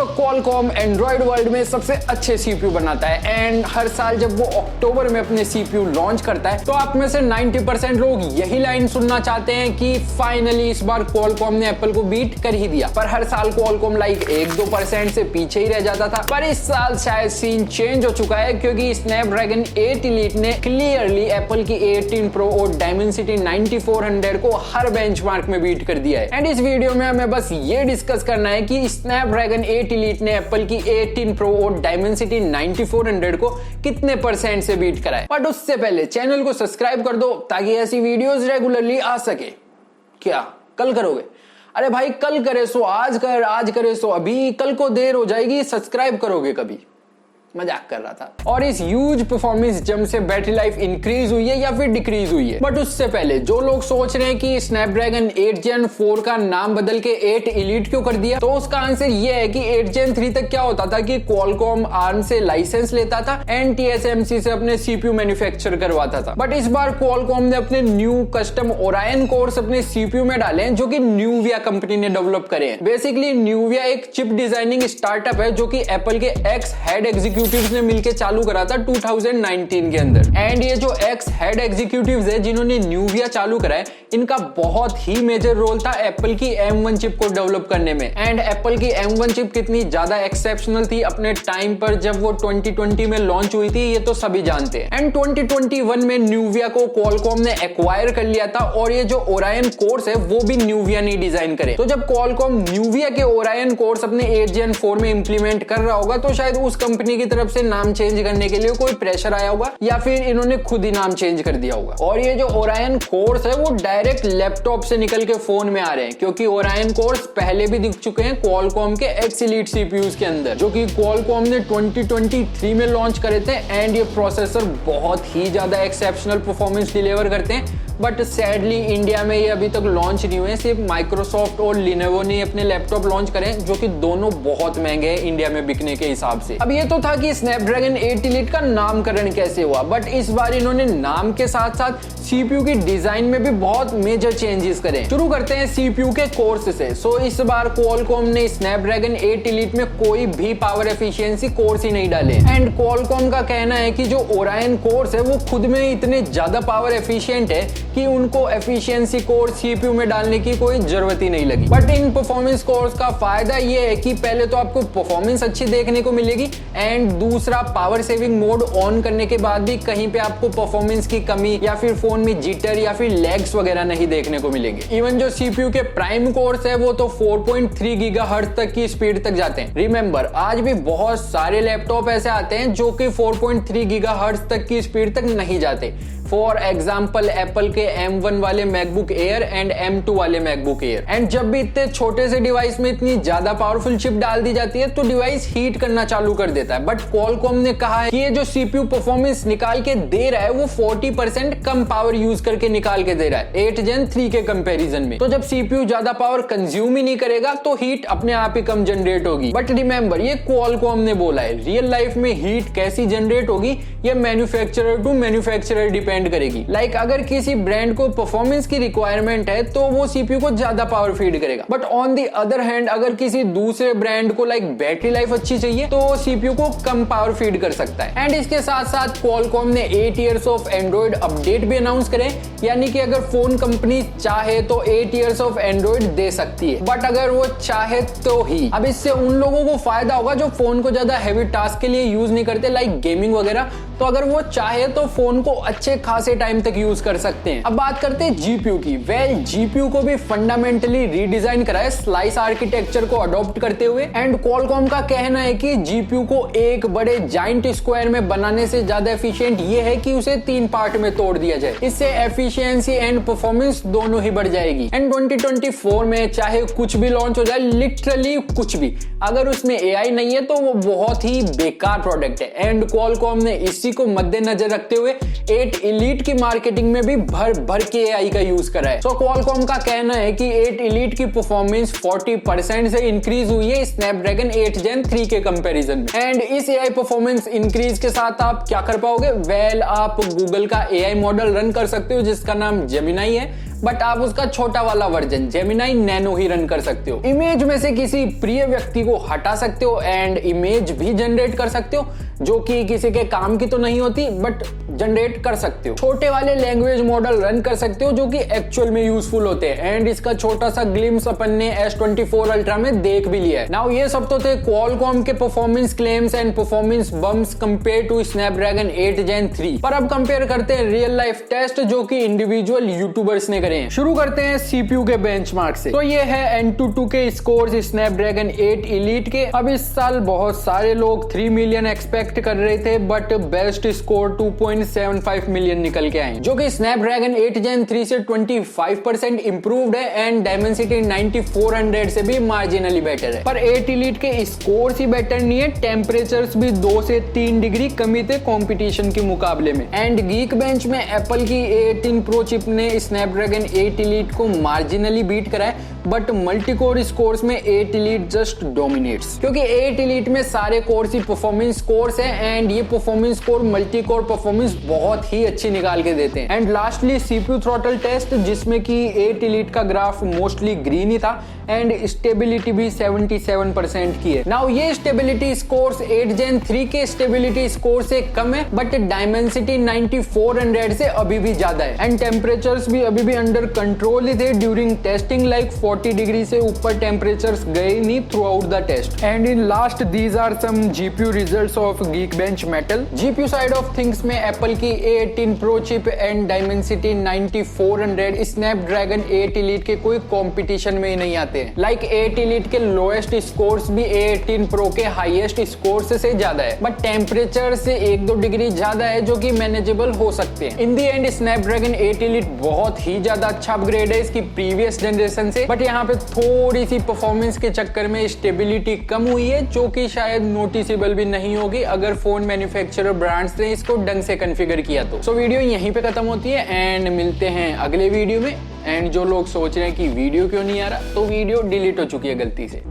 सो Qualcomm Android world में सबसे अच्छे CPU बनाता है एंड हर साल जब वो अक्टूबर में अपने CPU लॉन्च करता है तो आप में से 90% लोग यही लाइन सुनना चाहते हैं कि फाइनली इस बार Qualcomm ने एप्पल को बीट कर ही दिया। पर हर साल Qualcomm लाइक 1-2% से पीछे ही रह जाता था, पर इस साल शायद सीन चेंज हो चुका है क्योंकि स्नैपड्रैगन 8 Elite ने क्लियरली एप्पल की 18 Pro और Dimensity 9400 को हर बेंचमार्क में बीट कर दिया है। एंड इस वीडियो में हमें बस ये डिस्कस करना है कि स्नैपड्रैगन 8 Elite ने एप्पल की 18 Pro और Dimensity 9400 को कितने % से बीट कराए। बट उससे पहले चैनल को सब्सक्राइब कर दो ताकि ऐसी वीडियोस रेगुलरली आ सके। क्या कल करोगे? अरे भाई कल करे सो आज कर, आज करे सो अभी, कल को देर हो जाएगी, सब्सक्राइब करोगे कभी? मजाक कर रहा था। और इस ह्यूज परफॉर्मेंस जंप से बैटरी लाइफ इंक्रीज हुई है या फिर डिक्रीज हुई है? बट उससे पहले जो लोग सोच रहे हैं कि स्नैपड्रैगन 8 Gen 4 का नाम बदल के 8 Elite क्यों कर दिया, तो उसका आंसर ये है कि 8 Gen 3 तक क्या होता था कि Qualcomm ARM से लाइसेंस लेता था एंड TSMC से अपने CPU मैन्युफैक्चर करवाता था। बट इस बार Qualcomm ने अपने न्यू कस्टम Orion कोर्स अपने CPU में डाले हैं जो कि Nuvia कंपनी ने डेवलप करे हैं। बेसिकली Nuvia एक चिप डिजाइनिंग स्टार्टअप है जो कि एप्पल के एक्स हेड एग्जीक्यूटिव्स ने मिलकर चालू करा था 2019 के अंदर। एंड ये जो एक्स हेड एग्जीक्यूटिव्स है जिन्होंने न्यूविया चालू करा है, इनका बहुत ही मेजर रोल था एप्पल की M1 चिप को डेवलप करने में। एंड एप्पल की M1 चिप कितनी ज्यादा एक्सेप्शनल थी अपने टाइम पर जब वो 2020 में लॉन्च हुई थी, ये तो सभी जानते हैं। एंड 2021 में न्यूविया को Qualcomm ने एक्वायर कर लिया था और ये जो Orion कोर्स है वो भी न्यूविया ने डिजाइन करे। तो जब Qualcomm न्यूविया के Orion कोर्स अपने 8 Gen 4 में इंप्लीमेंट कर रहा होगा तो शायद उस कंपनी की तरफ से नाम चेंज करने के लिए कोई प्रेशर आया होगा या फिर इन्होंने खुद ही नाम चेंज कर दिया होगा। और ये जो Orion कोर्स है वो डायरेक्ट लैपटॉप से निकल के फोन में आ रहे हैं क्योंकि Orion कोर्स पहले भी दिख चुके हैं Qualcomm के X Elite CPUs के अंदर जो कि Qualcomm ने 2023 में लॉन्च करे थे। एंड ये प्रोसेसर बहुत ही ज्यादा एक्सेप्शनल परफॉर्मेंस डिलीवर करते हैं, बट सैडली इंडिया में ये अभी तक लॉन्च नहीं हुए। सिर्फ माइक्रोसॉफ्ट और लिनोवो ने अपने लैपटॉप लॉन्च करे जो कि दोनों बहुत महंगे हैं इंडिया में बिकने के हिसाब से। अब ये तो था कि स्नैपड्रैगन 8 Elite का नामकरण कैसे हुआ, बट इस बार इन्होंने नाम के साथ साथ CPU की डिजाइन में भी बहुत मेजर चेंजेस करे। शुरू करते हैं CPU के कोर्स से। सो इस बार Qualcomm ने स्नैपड्रैगन 8 Elite में कोई भी पावर एफिशिएंसी कोर्स ही नहीं डाले। एंड Qualcomm का कहना है कि जो Orion कोर्स है वो खुद में इतने ज्यादा पावर एफिशिएंट है कि उनको एफिशिएंसी कोर्स CPU में डालने की कोई जरूरत ही नहीं लगी। बट इन परफॉर्मेंस कोर्स का फायदा ये है कि पहले तो आपको परफॉर्मेंस अच्छी देखने को मिलेगी एंड दूसरा पावर सेविंग मोड ऑन करने के बाद भी कहीं पे आपको परफॉर्मेंस की कमी या फिर फोन में जिटर या फिर लैग्स वगैरह नहीं देखने को मिलेंगे। इवन जो CPU के प्राइम कोर्स है वो तो 4.3 GHz तक की स्पीड तक जाते हैं। रिमेंबर आज भी बहुत सारे लैपटॉप ऐसे आते हैं जो कि 4.3 GHz तक की स्पीड तक नहीं जाते। फॉर एग्जाम्पल एप्पल के M1 वाले मैकबुक एयर एंड M2 वाले मैकबुक एयर। एंड जब भी इतने छोटे से डिवाइस में इतनी ज्यादा पावरफुल चिप डाल दी जाती है तो डिवाइस हीट करना चालू कर देता है। बट Qualcomm ने कहा है कि ये जो CPU परफॉर्मेंस निकाल के दे रहा है वो 40% कम पावर यूज करके निकाल के दे रहा है 8 Gen 3 के कंपैरिजन में। तो जब CPU ज्यादा पावर कंज्यूम ही नहीं करेगा तो हीट अपने आप ही कम जनरेट होगी। बट रिमेंबर ये Qualcomm ने बोला है, रियल लाइफ में हीट कैसी जनरेट होगी ये मैन्युफैक्चरर टू मैन्युफैक्चरर डिपेंड करेगी। लाइक अगर किसी ब्रांड को परफॉर्मेंस की रिक्वायरमेंट है तो वो CPU को ज्यादा पावर फीड करेगा। But on the other hand अगर किसी दूसरे ब्रांड को लाइक बैटरी लाइफ अच्छी चाहिए तो CPU को कम पावर फीड कर सकता है। एंड इसके साथ साथ Qualcomm ने 8 years ऑफ एंड्रॉइड अपडेट भी अनाउंस करे, यानी कि अगर फोन कंपनी चाहे तो 8 years ऑफ एंड्रॉइड दे सकती है, बट अगर वो चाहे तो ही। अब इससे उन लोगों को फायदा होगा जो फोन को ज्यादा हैवी टास्क के लिए यूज नहीं करते लाइक गेमिंग वगैरह, तो अगर वो चाहे तो फोन को अच्छे खासे टाइम तक यूज कर सकते हैं। अब बात करते हैं GPU की। GPU को भी फंडामेंटली रीडिजाइन करा है स्लाइस आर्किटेक्चर को अडॉप्ट करते हुए। एंड Qualcomm का कहना है कि GPU को एक बड़े जाइंट स्क्वायर में बनाने से ज्यादा एफिशिएंट ये है कि उसे 3 पार्ट में तोड़ दिया जाए। इससे एफिशिएंसी एंड परफॉर्मेंस दोनों ही बढ़ जाएगी। एंड 2024 में चाहे कुछ भी लॉन्च हो जाए, लिटरली कुछ भी, अगर उसमें AI नहीं है तो वो बहुत ही बेकार प्रोडक्ट है। एंड Qualcomm ने इसी को मद्देनजर रखते हुए 8 Elite की मार्केटिंग में भी भर भर के AI का यूज करा है। Qualcomm का कहना है कि 8 Elite की परफॉर्मेंस 40% से इंक्रीज हुई है Snapdragon 8 Gen 3 के कंपैरिजन में। एंड इस AI परफॉर्मेंस इंक्रीज के साथ आप क्या कर पाओगे? वेल, आप गूगल का AI मॉडल रन कर सकते हो जिसका नाम जेमिनाई है, बट आप उसका छोटा वाला वर्जन जेमिनाई नैनो ही रन कर सकते हो। इमेज में से किसी प्रिय व्यक्ति को हटा सकते हो एंड इमेज भी जनरेट कर सकते हो, जो कि किसी के काम की तो नहीं होती बट जनरेट कर सकते हो। छोटे वाले लैंग्वेज मॉडल रन कर सकते हो जो कि एक्चुअल में यूजफुल होते हैं। एंड इसका छोटा सा ग्लिम्स अपन ने S24 अल्ट्रा में देख भी लिया है। नाउ ये सब तो थे Qualcomm के performance claims and performance bumps compare to Snapdragon 8 Gen 3। पर अब कंपेयर करते हैं रियल लाइफ टेस्ट जो कि इंडिविजुअल यूट्यूबर्स ने करे हैं। शुरू करते हैं CPU के बेंचमार्क से। तो ये है Antutu के स्कोर्स Snapdragon 8 Elite के। अब इस साल बहुत सारे लोग 3 मिलियन एक्सपेक्ट कर रहे थे, बट बेस्ट स्कोर 2.75 मिलियन निकल के आए, जो कि Snapdragon 8 Gen 3 से 25% इंप्रूव्ड है एंड Dimensity 9400 से भी मार्जिनली बेटर है। पर 8 Elite के स्कोर ही बेटर नहीं है, टेम्परेचर्स भी 2 से 3 डिग्री कमी थे कंपटीशन के मुकाबले में। एंड Geekbench में एप्पल की A18 Pro चिप ने Snapdragon 8 Elite को मार्जिनली बीट करा है, बट मल्टी कोर स्कोर्स में 8 Elite जस्ट डोमिनेट्स, क्योंकि 8 Elite में सारे कोर्स ही परफॉर्मेंस कोर्स है एंड ये performance core multi core performance बहुत ही अच्छी निकाल के देते हैं। And lastly CPU throttle test, जिसमें कि 8 Elite का ग्राफ मोस्टली ग्रीन ही था एंड स्टेबिलिटी भी 77% की है। नाउ ये स्टेबिलिटी स्कोर्स 8 Gen 3 के स्टेबिलिटी स्कोर से कम है, बट Dimensity 9400 से अभी भी ज्यादा है एंड टेम्परेचर्स भी अभी भी अंडर कंट्रोल ही थे ड्यूरिंग टेस्टिंग। लाइक 40 डिग्री से ऊपर टेम्परेचर्स गए नहीं throughout the test. And in last these are some GPU results of Geekbench Metal। GPU side of things में एप्पल की A18 Pro chip and Dimensity 9400 Snapdragon 8 Elite के कोई competition में ही नहीं आते हैं। लाइक 8 Elite के लोएस्ट स्कोर्स भी A18 Pro के हाईएस्ट स्कोर्स से ज्यादा है, बट टेम्परेचर से 1-2 डिग्री ज्यादा है, जो कि मैनेजेबल हो सकते हैं। इन दी एंड Snapdragon 8 Elite बहुत ही ज्यादा अच्छा अपग्रेड है इसकी प्रीवियस जनरेशन से, बट यहाँ पे थोड़ी सी परफॉर्मेंस के चक्कर में स्टेबिलिटी कम हुई है, जो कि शायद नोटिसेबल भी नहीं होगी अगर फोन मैन्युफैक्चरर ब्रांड्स ने इसको ढंग से कॉन्फ़िगर किया तो। सो वीडियो यहीं पे खत्म होती है एंड मिलते हैं अगले वीडियो में। एंड जो लोग सोच रहे हैं कि वीडियो क्यों नहीं आ रहा, तो वीडियो डिलीट हो चुकी है गलती से।